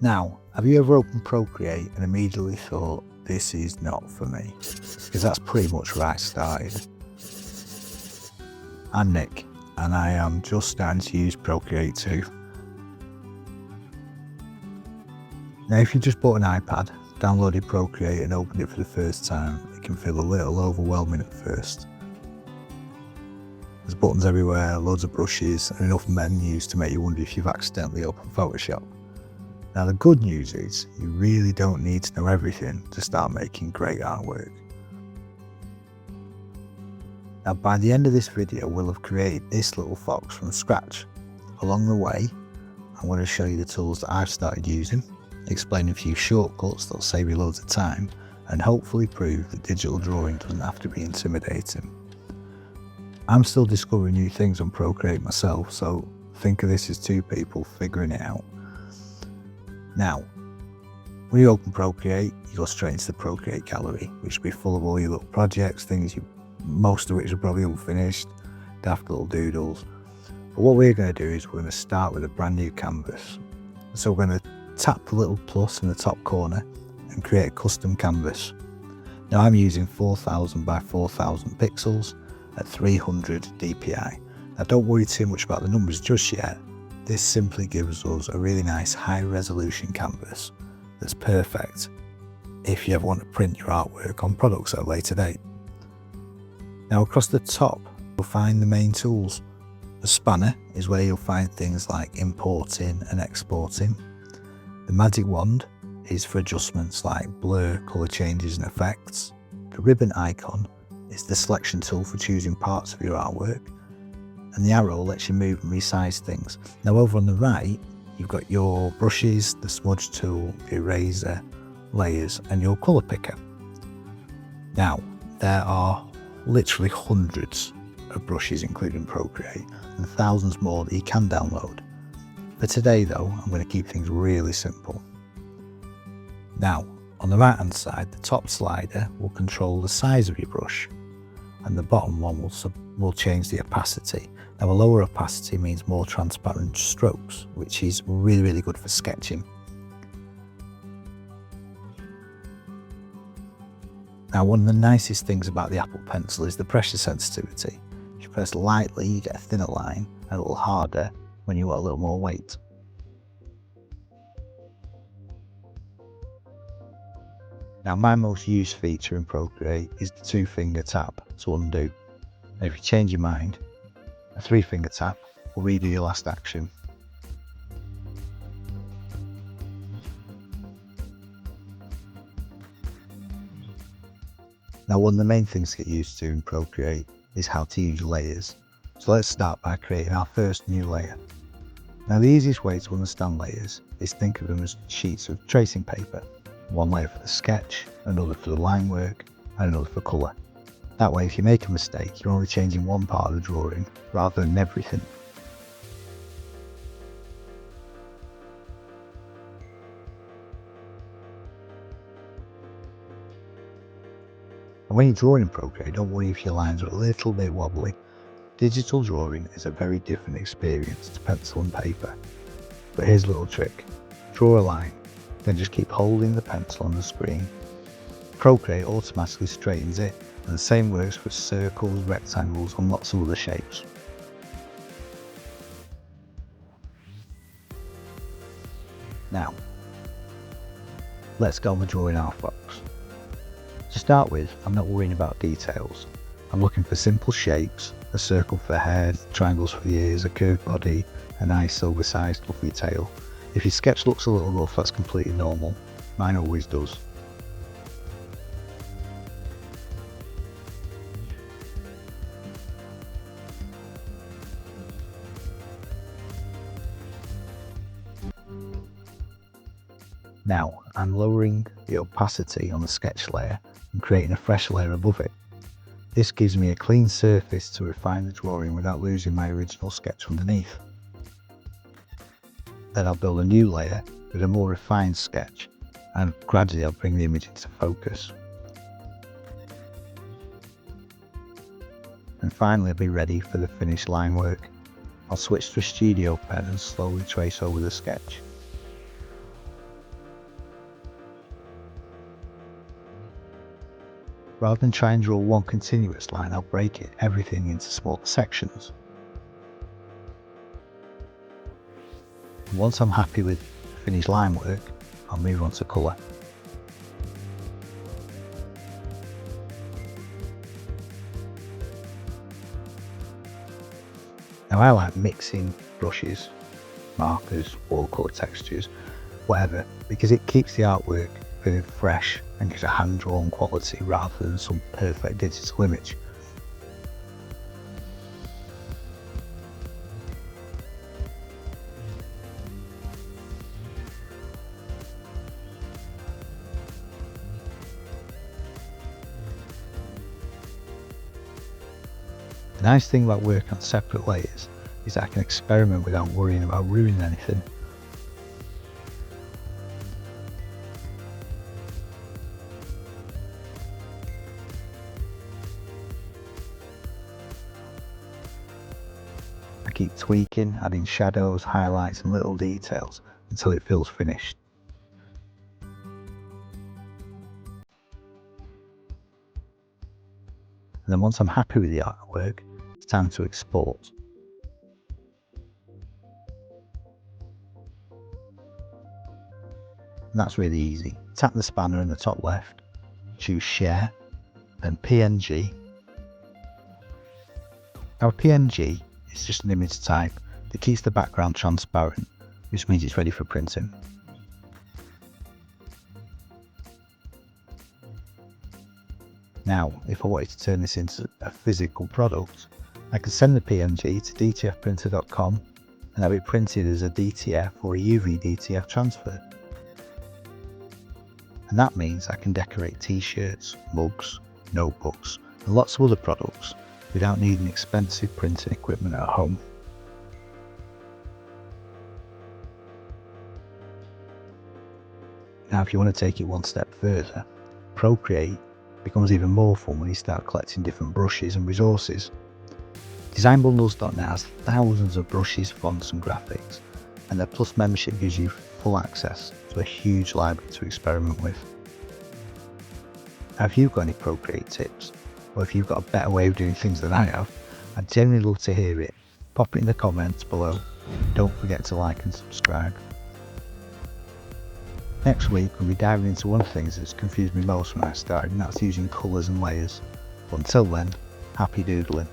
Now, have you ever opened Procreate and immediately thought, this is not for me? Because that's pretty much where I started. I'm Nick, and I am just starting to use Procreate too. Now, if you just bought an iPad, downloaded Procreate and opened it for the first time, it can feel a little overwhelming at first. There's buttons everywhere, loads of brushes, and enough menus to make you wonder if you've accidentally opened Photoshop. Now, the good news is you really don't need to know everything to start making great artwork. Now, by the end of this video, we'll have created this little fox from scratch. Along the way, I'm going to show you the tools that I've started using, explain a few shortcuts that'll save you loads of time, and hopefully prove that digital drawing doesn't have to be intimidating. I'm still discovering new things on Procreate myself, so think of this as two people figuring it out. Now, when you open Procreate, you go straight into the Procreate gallery, which will be full of all your little projects, most of which are probably unfinished, daft little doodles. But what we're going to do is we're going to start with a brand new canvas. So we're going to tap the little plus in the top corner and create a custom canvas. Now I'm using 4000 by 4000 pixels at 300 dpi. Now don't worry too much about the numbers just yet. This simply gives us a really nice high resolution canvas that's perfect if you ever want to print your artwork on products at a later date. Now across the top you'll find the main tools. The spanner is where you'll find things like importing and exporting. The magic wand is for adjustments like blur, colour changes and effects. The ribbon icon is the selection tool for choosing parts of your artwork. And the arrow lets you move and resize things. Now over on the right, you've got your brushes, the smudge tool, the eraser, layers, and your colour picker. Now, there are literally hundreds of brushes including Procreate, and thousands more that you can download. For today though, I'm going to keep things really simple. Now, on the right hand side, the top slider will control the size of your brush, and the bottom one will change the opacity. Now a lower opacity means more transparent strokes, which is really good for sketching. Now one of the nicest things about the Apple Pencil is the pressure sensitivity. If you press lightly, you get a thinner line, and a little harder when you want a little more weight. Now my most used feature in Procreate is the 2-finger tap to undo. And if you change your mind, a 3-finger tap will redo your last action. Now one of the main things to get used to in Procreate is how to use layers. So let's start by creating our first new layer. Now the easiest way to understand layers is think of them as sheets of tracing paper. One layer for the sketch, another for the line work, and another for colour. That way if you make a mistake, you're only changing one part of the drawing rather than everything. And when you're drawing in Procreate, don't worry if your lines are a little bit wobbly. Digital drawing is a very different experience to pencil and paper. But here's a little trick. Draw a line, then just keep holding the pencil on the screen. Procreate automatically straightens it, and the same works for circles, rectangles and lots of other shapes. Now, let's go with drawing our fox. To start with, I'm not worrying about details. I'm looking for simple shapes, a circle for the head, triangles for the ears, a curved body, a nice oversized fluffy tail. If your sketch looks a little rough, that's completely normal. Mine always does. Now, I'm lowering the opacity on the sketch layer and creating a fresh layer above it. This gives me a clean surface to refine the drawing without losing my original sketch underneath. Then I'll build a new layer with a more refined sketch, and gradually I'll bring the image into focus. And finally I'll be ready for the finished line work. I'll switch to a studio pen and slowly trace over the sketch. Rather than try and draw one continuous line, I'll break everything into smaller sections. Once I'm happy with finished line work, I'll move on to colour. Now I like mixing brushes, markers, watercolour textures, whatever, because it keeps the artwork very fresh and gives a hand-drawn quality rather than some perfect digital image. The nice thing about working on separate layers is that I can experiment without worrying about ruining anything. I keep tweaking, adding shadows, highlights and little details until it feels finished. And then once I'm happy with the artwork, it's time to export. And that's really easy. Tap the spanner in the top left, choose Share, then PNG. Now a PNG is just an image type that keeps the background transparent, which means it's ready for printing. Now, if I wanted to turn this into a physical product, I could send the PNG to dtfprinter.com and have it printed as a DTF or a UV DTF transfer. And that means I can decorate t-shirts, mugs, notebooks and lots of other products without needing expensive printing equipment at home. Now if you want to take it one step further, Procreate becomes even more fun when you start collecting different brushes and resources. Designbundles.net has thousands of brushes, fonts and graphics, and their Plus membership gives you full access to a huge library to experiment with. Now if you've got any Procreate tips, or if you've got a better way of doing things than I have, I'd genuinely love to hear it. Pop it in the comments below. Don't forget to like and subscribe. Next week we'll be diving into one of the things that's confused me most when I started, and that's using colours and layers. But until then, happy doodling.